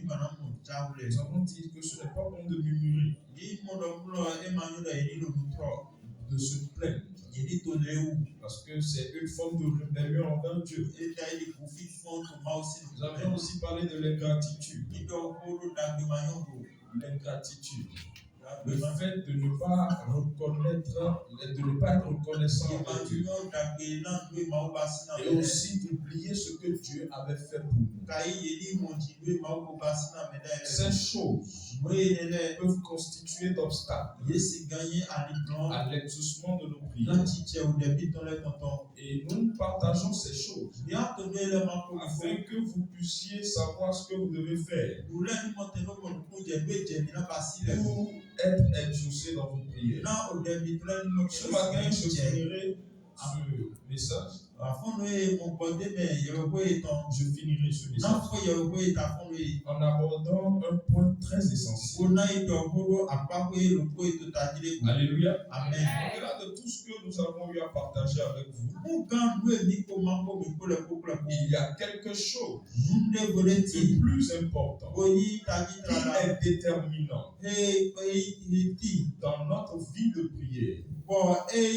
Nous avons dit que ce n'est pas bon de murmurer, de se plaindre, parce que c'est une forme de rébellion envers Dieu. Nous avions aussi parlé de l'ingratitude. L'ingratitude. Le fait de ne pas reconnaître, de ne pas être reconnaissant envers Dieu. Et aussi d'oublier ce que Dieu avait fait pour nous. Ces choses peuvent constituer d'obstacles à l'exaucement de nos prières. Et nous partageons ces choses afin que vous puissiez savoir ce que vous devez faire pour être exaucé dans vos prières. Ce matin, je finirai ce message. Je finirai ce message en abordant un point très essentiel. Alléluia. Amen. Au-delà de tout ce que nous avons eu à partager avec vous, il y a quelque chose de plus important qui est déterminant dans notre vie de prière et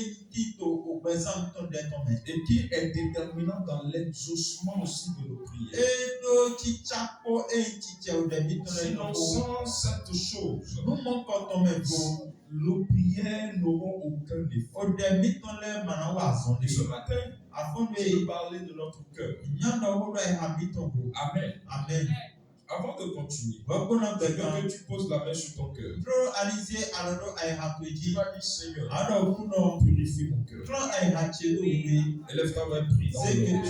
qui est déterminant dans l'exaucement aussi de nos prières. Sinon, sans cette chose, nos prières n'auront aucun effet. Et ce matin, je veux parler de notre cœur. Amen. Amen. Avant de continuer, je veux que tu poses la main sur ton cœur. Tu vas dire, Seigneur, purifie mon cœur. Élève ta main, prie. Fais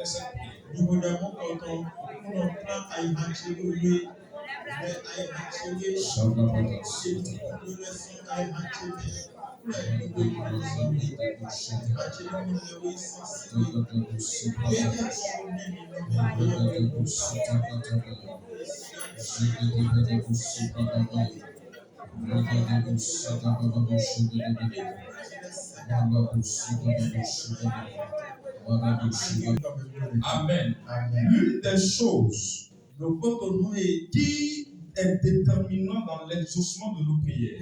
cette Amen. L'une des choses qui est déterminant dans l'exaucement de nos prières,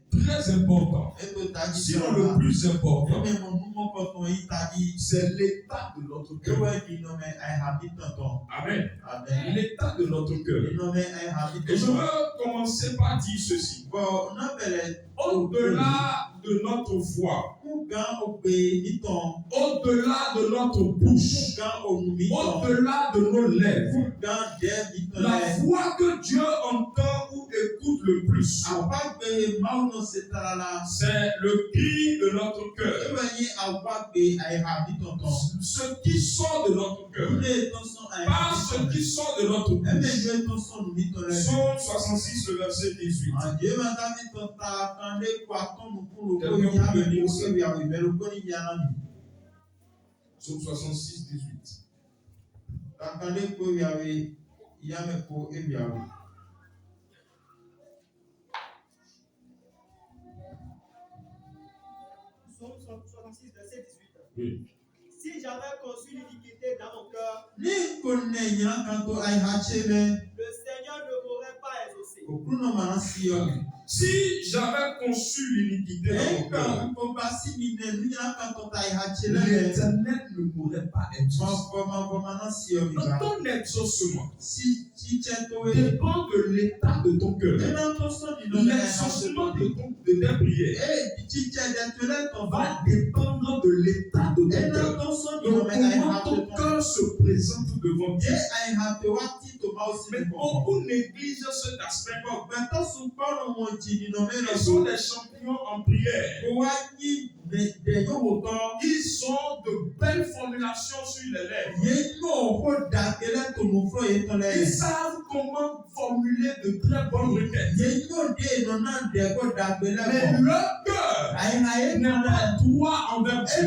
très important, sinon le plus important, c'est l'état de notre cœur. Amen. L'état de notre cœur. Et je veux commencer par dire ceci. Au-delà de notre voix, au-delà de notre bouche, au-delà de nos lèvres, la voix que Dieu entend ou écoute le plus, c'est le cri de notre cœur. Ce qui sort de notre cœur, pas ce qui sort de notre bouche. Psaume 66, le verset 18. Psaume 66, 18. Psaume 66, verset 18. Oui. Si j'avais conçu l'iniquité dans mon cœur, le Seigneur ne m'aurait pas exaucé. Si j'avais conçu l'iniquité dans mon cœur, l'Éternel ne m'aurait pas exaucé. Donc ton exaucement dépend de l'état de ton cœur. L'exaucement de tes prières va dépendre de l'état de ton cœur. Donc comment ton cœur se présente devant Dieu. Mais beaucoup négligent cet aspect. Ils sont des champions en prière. Ils ont de belles formulations sur les lèvres. Ils savent comment formuler de très bonnes requêtes. Mais leur cœur n'est pas droit envers Dieu.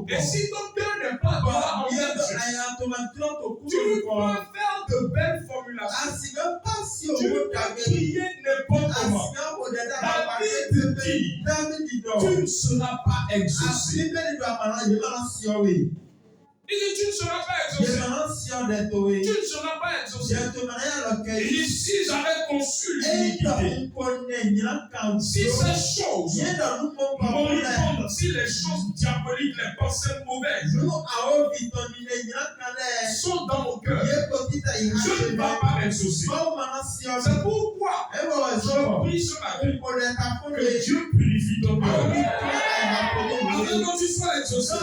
Et si ton cœur n'est pas droit envers Dieu, tu peux faire de belles formulations. Tu peux prier n'importe comment. David dit, tu ne seras pas exaucé. Il dit, tu ne seras pas exaucé. Tu ne seras pas exaucé. Il dit, si j'avais conçu l'iniquité, si ces choses moribondes, si les choses diaboliques, les pensées mauvaises sont dans mon cœur, je ne vais pas m'exaucer. C'est pourquoi je prie ce matin que Dieu purifie ton cœur. Afin que tu sois exaucé.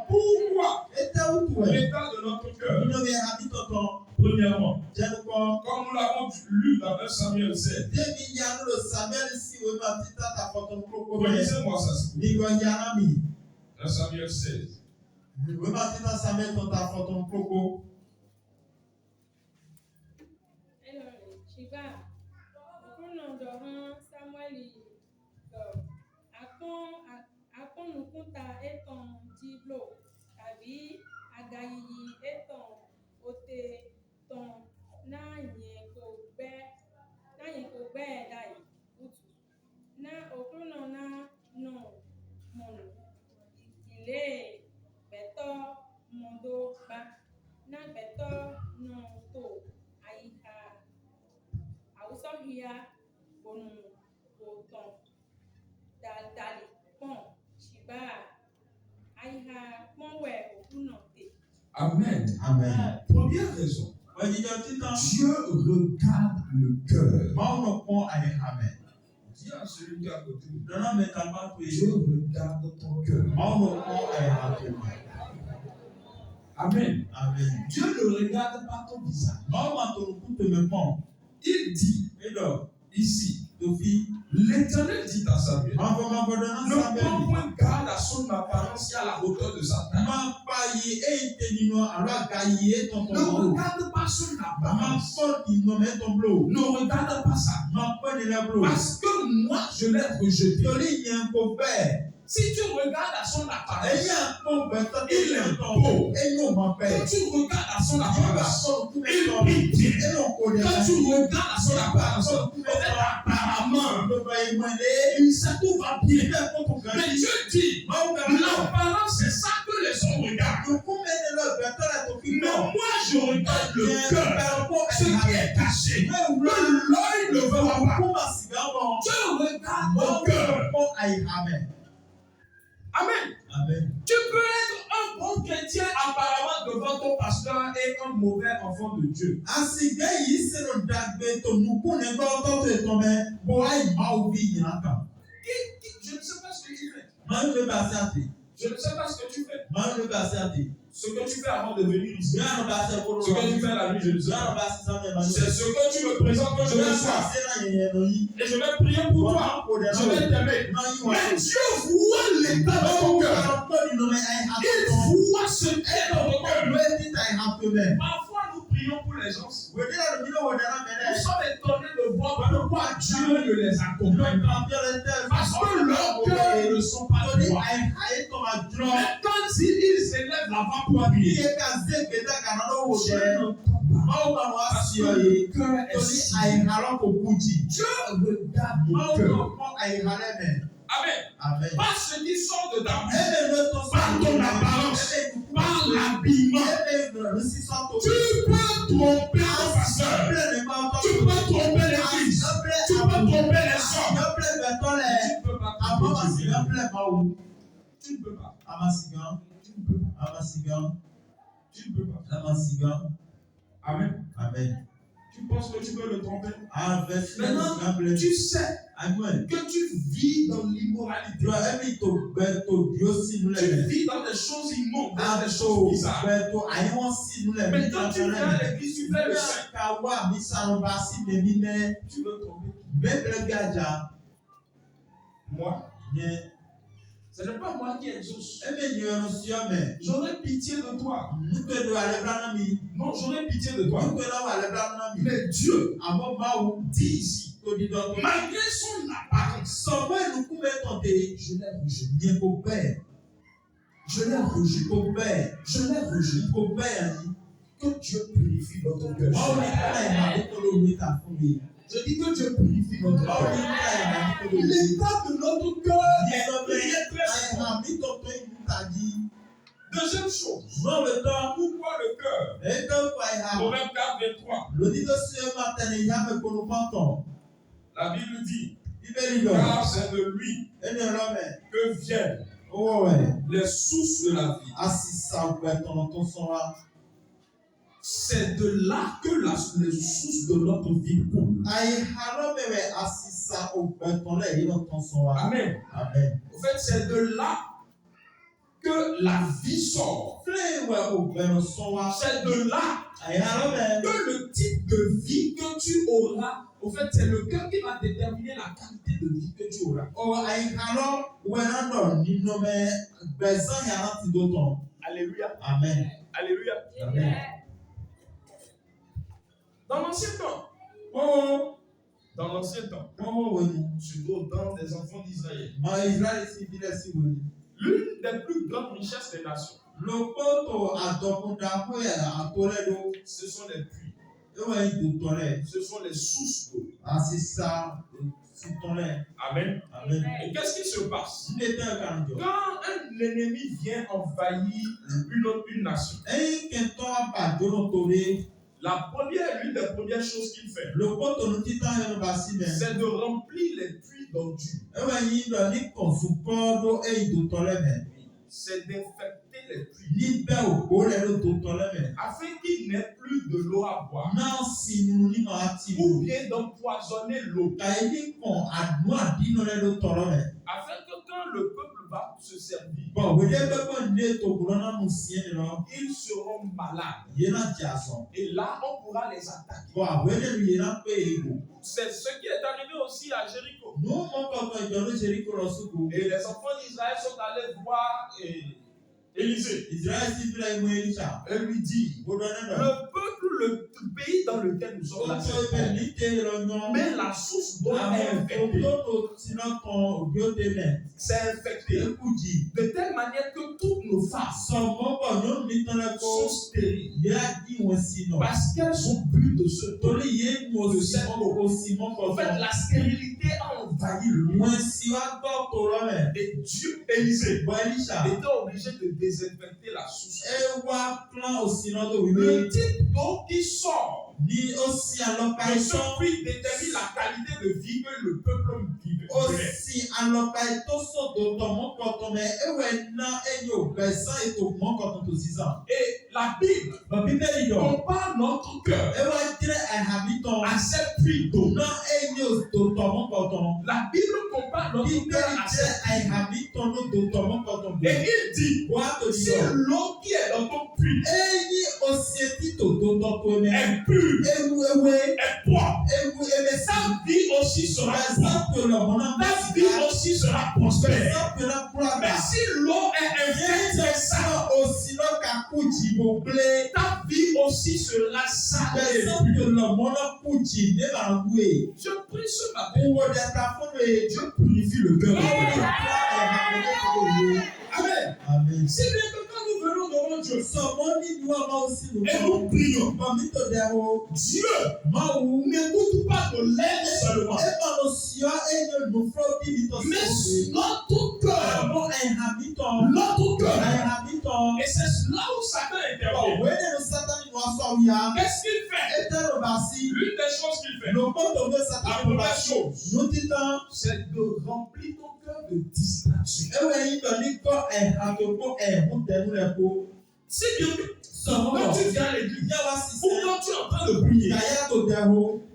Pourquoi l'état de notre cœur? Premièrement, comme nous l'avons lu dans 1 Samuel 16. Relisez-moi ça. 1 Samuel 16. Nukunta eton diblo tàbí agayiyi eton ote ton na yẹn kò gbẹ láì kùtù na okrono na nọ mọnu ilé gbẹtọ mọdó gba na gbẹtọ nọ tó àyíká àwùsọhìá gbọnù òtàn dàlí pọn. Amen. Amen. Première raison. Dieu regarde le cœur. Dis à celui qui est à côté. Dieu regarde ton cœur. Amen. Amen. Dieu ne regarde pas ton visage. Il dit ici. L'Éternel dit à Samuel, ne prends point garde à son apparence et à la hauteur de sa taille. Ne regarde pas son apparence. Ne regarde pas ça. Parce que moi, je l'ai rejeté. Si tu regardes à son apparence, il est beau. Quand tu regardes à son apparence, il vit bien. Quand tu regardes à son apparence, apparemment, il sait tout va bien. Mais Dieu dit, l'apparence, c'est ça que les hommes regardent. Mais moi, je regarde le cœur, ce qui est caché. Que l'œil ne verra pas. Dieu regarde mon cœur. Amen. Amen. Tu peux être un bon chrétien apparemment devant ton pasteur et un mauvais enfant de Dieu. Je ne sais pas ce que tu fais. Je ne sais pas ce que tu fais. Ce que tu fais avant de venir ici. Ce que tu fais la nuit, je ne sais pas. C'est ce que tu me présentes que je vais soir. Et je vais prier pour toi. Je vais t'aimer. Mais Dieu voit l'état de ton cœur. Il voit ce qui est dans ton cœur. Parfois, nous prions pour les gens. Nous sommes étonnés de voir pourquoi Dieu ne les accompagne pas. Parce que leurs cœurs ne sont pas droits. Mais quand ils s'élèvent là-bas pour prier, Dieu regarde mon cœur. Amen. Amen. Pas ce qui sort de ta bouche, par ton apparence, par l'habillement. Tu peux tromper ton pasteur. Tu peux tromper l'église. Tu peux tromper les hommes. Tu ne peux pas tromper Dieu. Tu ne peux pas. Tu ne peux pas. Amen. Amen. Tu penses que tu peux le tromper? Maintenant, tu sais que tu vis dans l'immoralité. Tu vis dans des choses immondes, dans des choses bizarres. Mais quand tu viens à l'église, tu fais le saint. Tu veux tromper? Moi? Ce n'est pas moi qui exauce. J'aurais pitié de toi. Non, j'aurais pitié de toi. Mais Dieu dit ici, malgré son apparence, je l'ai rejeté. Que Dieu purifie notre cœur. Je dis que Dieu purifie notre cœur. L'état de notre cœur est très fort. Deuxième chose. Pourquoi le cœur? Proverbe 4:23. La Bible dit, car c'est de lui que viennent les sources de la vie. C'est de là que les sources de notre vie coulent. Amen. Amen. En fait, c'est de là que la vie sort. C'est de là que le type de vie que tu auras, en fait, c'est le cœur qui va déterminer la qualité de vie que tu auras. Alléluia. Amen. Alléluia. Amen. Dans l'ancien temps, surtout dans les enfants d'Israël, l'une des plus grandes richesses des nations, ce sont les puits, ce sont les sources d'eau. Amen. Amen. Et qu'est-ce qui se passe quand un ennemi vient envahir une nation? L'une des premières choses qu'il fait, c'est de remplir les puits d'ordures. C'est d'infecter les puits afin qu'il n'ait plus de l'eau à boire ou bien d'empoisonner l'eau, afin que quand le peuple va se servir, ils seront malades et là on pourra les attaquer. C'est ce qui est arrivé aussi à Jéricho. Et les enfants d'Israël sont allés voir Élisée. Et lui dit, le pays dans lequel nous sommes là, mais la source d'eau est infectée. C'est infecté de telle manière que toutes nos faces sont stériles parce qu'elles sont bues de cette eau. En fait, la stérilité a envahi le monde. Et Dieu, Élisée, était obligé de désinfecter la source. Le type d'eau qui sort de ce puits détermine la qualité de vie que le peuple vivait. Et la Bible compare notre cœur à cette puits d'eau. La Bible compare notre cœur à cette puits d'eau. Et il dit, si l'eau qui est dans ton puits est pure, est propre, ta vie aussi sera propre. Ta vie aussi sera prospère. Mais si l'eau est infectée, ta vie aussi sera sale. Je prie ce matin, Dieu purifie le cœur. Amen. Amen. C'est bien que quand nous venons devant Dieu et nous prions, Dieu n'écoute pas de l'aide seulement, mais notre cœur. Et c'est là où Satan intervient. Qu'est-ce qu'il fait? L'une des choses qu'il fait, la première chose, c'est de remplir ton cœur de distraction. C'est bien que quand tu viens à l'église, ou quand tu es en train de prier,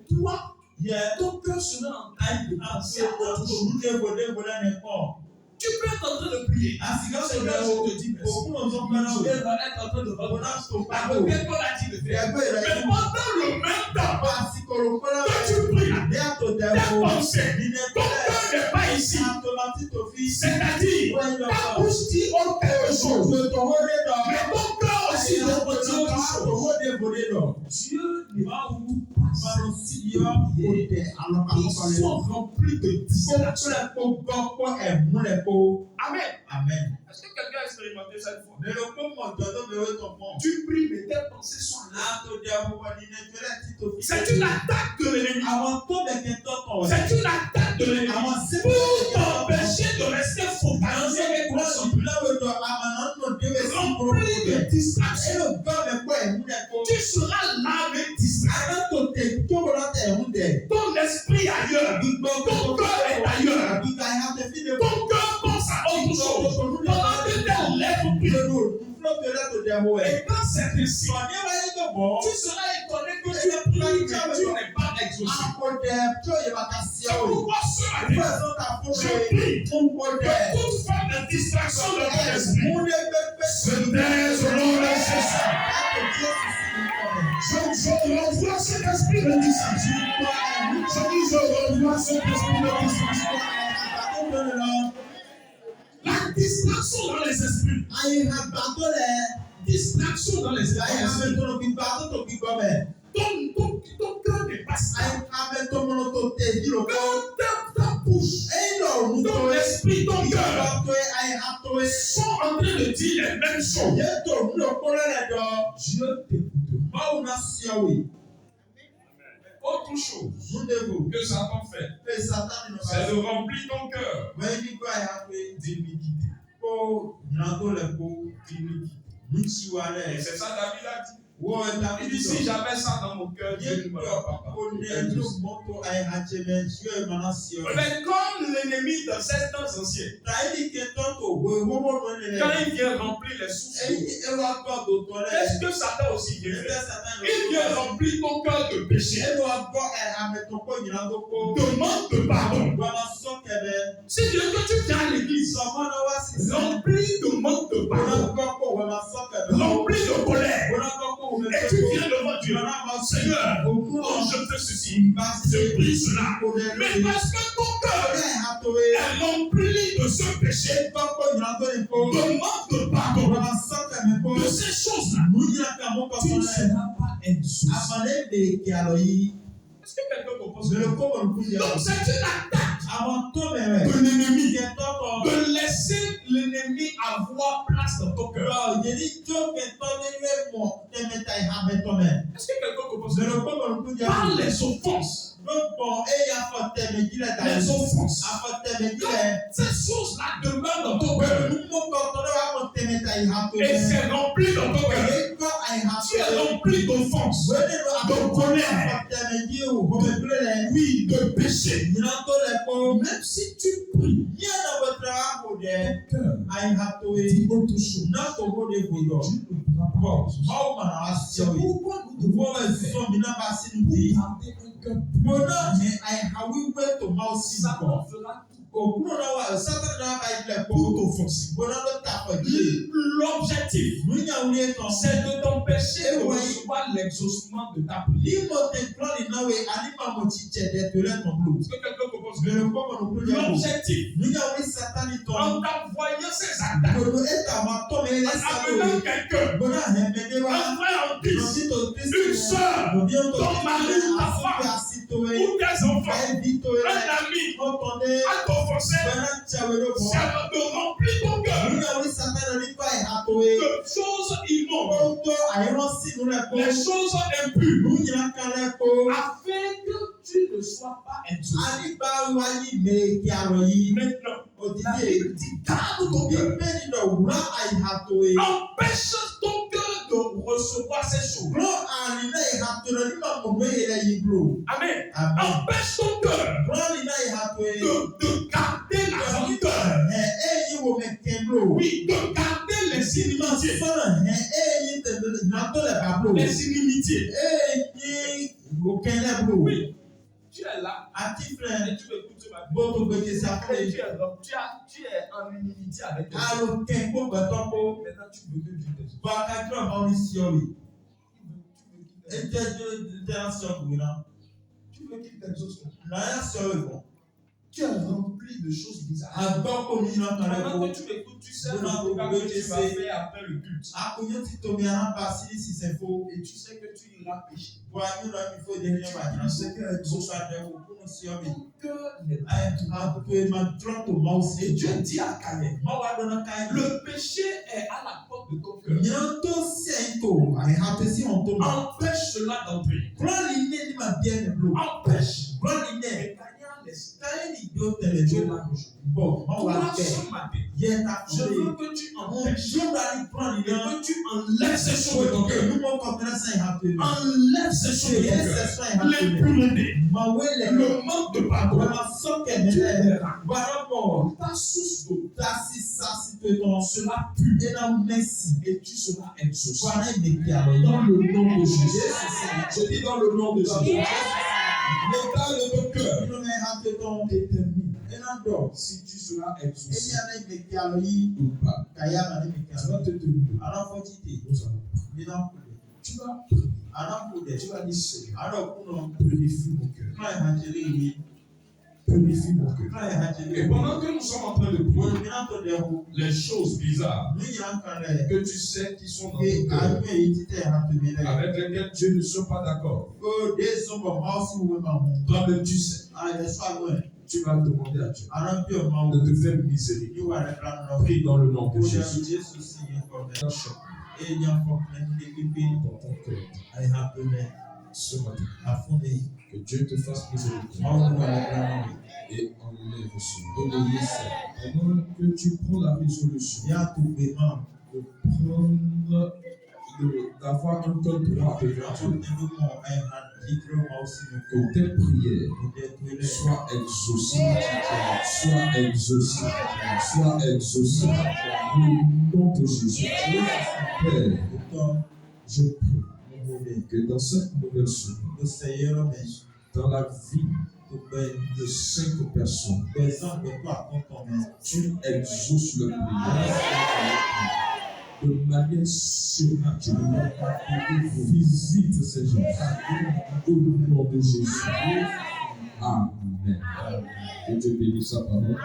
toi, ton cœur sera en train de penser à autre chose. Tu peux être en train de prier. Seigneur, je te dis merci. Je vais être en train de rendre à côté qu'on a dit de faire. Mais pendant le même temps que tu pries, tes pensées, ton cœur n'est pas ici. C'est-à-dire, ta bouche dit quelque chose, mais ton cœur aussi doit dire autre chose. Dieu n'est pas où ils sont remplis de distraction. Amen. Amen. Est-ce que quelqu'un a expérimenté cette fois? Tu pries, mais tes pensées sont là. C'est une attaque de l'ennemi. C'est une attaque de l'ennemi pour t'empêcher de rester focalisé et concentré. rempli de distractions. Tu seras là avec distraction. Ton esprit ailleurs. Ton cœur est ailleurs. Ton cœur pense à autre chose. Pendant que tes lèvres prient. Et quand c'est ainsi, tu seras étonné que tu es prié, mais tu n'es pas exaucé. C'est pourquoi ce matin, je prie que toute forme de distraction de mon esprit se taise au nom de Jésus. Je renvoie cet esprit de distraction. Je dis, je renvoie cet esprit de distraction. La distraction dans les esprits. Distraction dans les esprits. Ton cœur n'est pas stable. Ta bouche, ton esprit, ton cœur sont en train de dire les mêmes choses. Dieu t'écoutera. Autre chose que Satan fait, c'est de remplir ton cœur d'iniquité. Et c'est ça David a dit. Il dit, si j'avais ça dans mon cœur, Dieu ne me l'aurait pas. Mais comme l'ennemi dans ces temps anciens, quand il vient remplir les sources, est-ce que Satan aussi vient faire? Il vient remplir ton cœur de péché. Demande de pardon. Si Dieu que tu viens à l'église, remplis de manque de pardon, remplis de colère. Et tu viens devant Dieu, Seigneur, oh, je fais ceci, je prie cela. Mais parce que ton cœur est rempli de ce péché, demande de pardon de ces choses-là, tu ne seras pas exaucé. Est-ce que quelqu'un comprend ce que je dis? Donc c'est une attaque de l'ennemi, de laisser l'ennemi avoir place dans ton cœur. Est-ce que quelqu'un comprend ce que je dis? Par les offenses. Les offenses. Ces choses-là demeurent dans ton cœur. Et c'est rempli dans ton cœur. Tu es rempli d'offenses, de colère, oui, de péché. Même si tu pries, ton cœur dit autre chose. C'est pourquoi nous devons le faire pour garder un cœur pur. Satan fera pour t'offenser. L'objectif, c'est de t'empêcher de recevoir l'exaucement de ta prière. L'objectif, en t'envoyant ces attaques, en amenant quelqu'un, un frère en Christ, une soeur, ton mari ou ta femme, ou tes enfants, un ami, à t'offenser, c'est de remplir ton cœur de choses immondes, les choses impures, afin que tu ne sois pas exaucé. Maintenant, la Bible dit, garde ton cœur. Empêche ton cœur de recevoir ces choses. Amen. Empêche ton cœur de garder la rancœur. Oui, de garder les inimitiés. Les inimitiés. Oui. Tu es là. Et tu m'écoutes ce matin. Tu es en inimitié avec toi. Maintenant, tu veux que Dieu t'exauce. Tu veux qu'il t'exauce. Tu es rempli de choses bizarres. Maintenant que tu m'écoutes, tu sais le programme que tu vas faire après le culte. Et tu sais que tu iras pécher. Tu sais que ton cœur n'est pas. Et Dieu dit à Caleb, le péché est à la porte de ton cœur. Empêche cela d'entrer. Empêche. Toi, ce matin, Je veux que tu empêches et que tu enlèves ces choses de ton cœur. Enlève ces choses de ton cœur. L'impureté, le manque de pardon, ta source d'eau, cela pue et tu seras exaucé. Dans le nom de Jésus. Je dis dans le nom de Jésus. L'état de ton cœur détermine si tu seras exaucé ou pas. Tu vas te tenir. Tu vas prier. Tu vas dire Seigneur, purifie mon cœur. Purifie mon cœur. Et pendant que nous sommes en train de prier, les choses bizarres que tu sais qui sont dans ton cœur, avec lesquelles Dieu ne soit pas d'accord, toi-même tu sais, tu vas demander à Dieu de te faire miséricorde. Prie dans le nom de Jésus. Dans ton cœur, ce matin, que Dieu te fasse miséricorde et enlève cela. Pendant que tu prends la résolution de prendre, d'avoir un cœur droit devant Dieu, que tes prières soient exaucées, soient exaucées, soient exaucées. Au nom de Jésus, Père, je prie que dans cette nouvelle semaine, dans la vie de 5 personnes, tu exauces le prière de manière surnaturelle. Visite ces gens au nom de Jésus. Amen. Que Dieu bénisse sa parole.